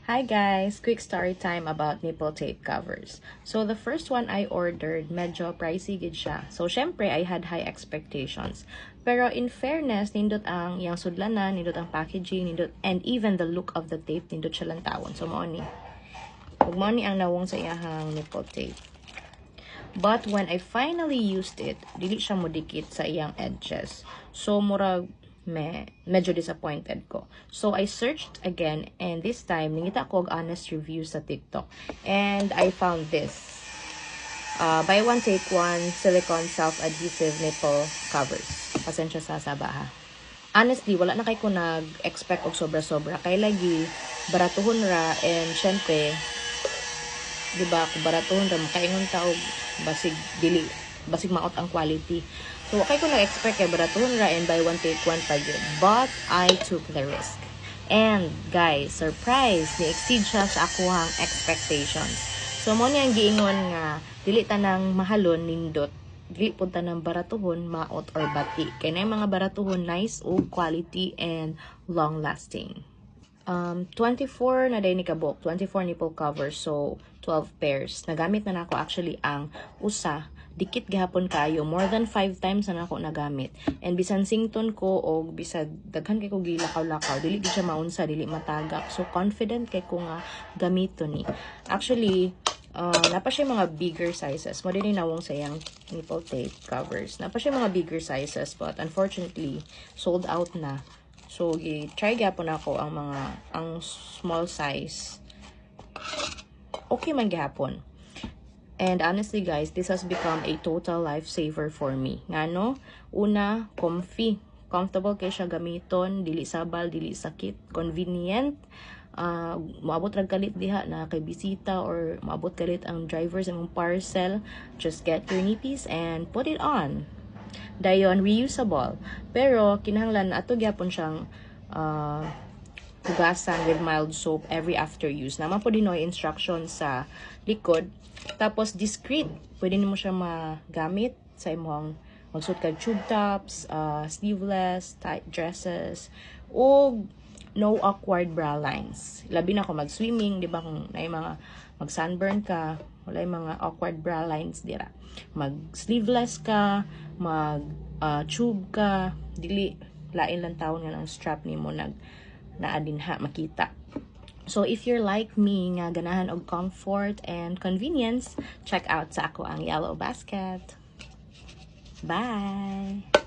Hi guys! Quick story time about nipple tape covers. So the first one I ordered, medyo pricey gid siya. So syempre, I had high expectations. Pero in fairness, nindot ang yang sudlanan, nindot ang packaging, nindot, and even the look of the tape, nindot siya lang tawon. So mao ni. Mao ni ang nawong sa iyahang nipple tape. But when I finally used it, dili siya modikit sa iyang edges. So murag medyo disappointed ko. So I searched again, and this time ningita ko og honest reviews sa TikTok, and I found this buy one take one silicone self-adhesive nipple covers. Pasensya sa saba ha. Honestly, wala na kay ko nag-expect og sobra-sobra kay lagi baratuhon ra, and syempre di ba kung baratuhon ra makaingon ta og basig maot ang quality. So, okay ko na-expect kay baratuhon ra and buy one take one pa yun. But, I took the risk. And, guys, surprise! Ni-exceed siya sa akuhang expectations. So, mo niyang giingon nga, dili tanang mahalon nindot. Dili punta ng baratuhon, maot or bati. Kaya na yung mga baratuhon, nice o quality and long-lasting. 24 na day ni kabok, 24 nipple covers, so 12 pairs. Nagamit na nako actually ang usa, dikit gihapon kayo, more than 5 times na nako nagamit. And bisan sington ko o bisan daghan kay ko gilakaw-lakaw, dili gid siya maunsa, dili matagak. So confident kay ko nga gamito ni. Actually, napa siya mga bigger sizes. Mo din nawong sayang nipple tape covers. Napa siya mga bigger sizes, but unfortunately sold out na. So, try gapon ako ang small size. Okay man gihapon. And honestly guys, this has become a total lifesaver for me. Ngano? Una, comfortable kay siya gamiton, dili sabal, dili sakit, convenient. Maabot rag kalit diha na kay bisita or maabot kalit ang driver sa mong parcel. Just get your nippies and put it on. Dayon, reusable. Pero, kinahanglan ato gyapon siyang hugasan with mild soap every after use. Naman po din no instructions sa likod. Tapos, discreet. Pwede nimo siya magamit sa imong magsuot kag tube tops, sleeveless, tight dresses, o no awkward bra lines. Labi na kung mag-swimming, di ba, kung na mga mag-sunburn ka, wala yung mga awkward bra lines dira. Mag-sleeveless ka, mag-tube ka, dili, lain lang taon nga ang strap ni mo naadinha, makita. So, if you're like me, nga ganahan og comfort and convenience, check out sa ako ang Yellow Basket. Bye!